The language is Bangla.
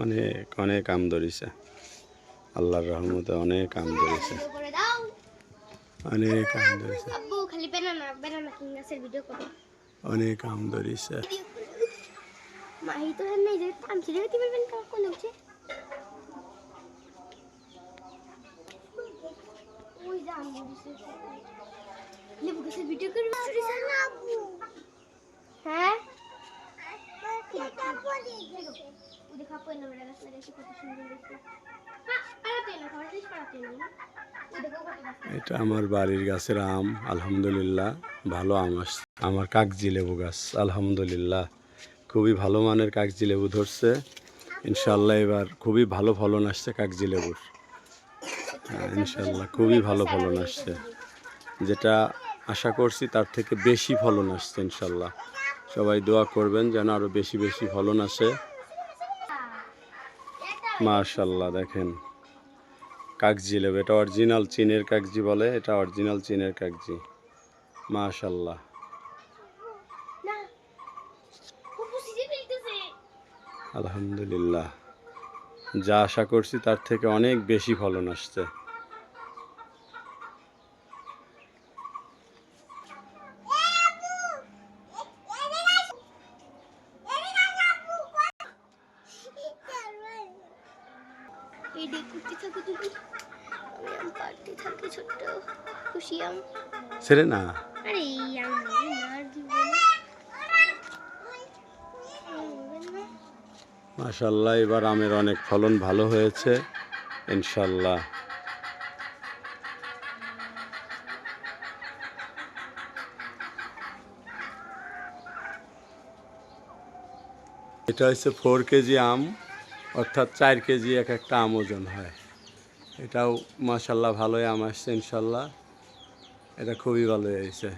অনেক অনেক আম ধরেছে, আল্লাহর রহমতে অনেক আম ধরেছে, অনেক আম ধরেছে, অনেক আম ধরেছে। হ্যাঁ এটা আমার বাড়ির গাছের আম, আলহামদুলিল্লাহ ভালো আম আসছে। আমার কাগজি লেবু গাছ, আলহামদুলিল্লাহ খুবই ভালো মানের কাগজি লেবু ধরছে। ইনশাল্লাহ এবার খুবই ভালো ফলন আসছে কাগজি লেবুর। ইনশাল্লাহ খুবই ভালো ফলন আসছে, যেটা আশা করছি তার থেকে বেশি ফলন আসছে ইনশাল্লাহ। সবাই দোয়া করবেন যেন আরো বেশি বেশি ফলন আসে। মাশাল্লাহ দেখেন কাগজি লেবু, এটা অরিজিনাল চীনের কাগজি বলে, এটা অরিজিনাল চীনের কাগজি। মাশাল্লাহ আলহামদুলিল্লাহ, যা আশা করছি তার থেকে অনেক বেশি ফলন আসছে। ছেড়ে না, মাশাল্লাহ এবার আমের অনেক ফলন ভালো হয়েছে ইনশাল্লাহ। এটা হচ্ছে 4 কেজি আম, অর্থাৎ 4 কেজি এক একটা আম ওজন হয়। এটাও মাশাল্লাহ ভালোই আম আসছে ইনশাল্লাহ, এটা খুবই ভালো হয়েছে।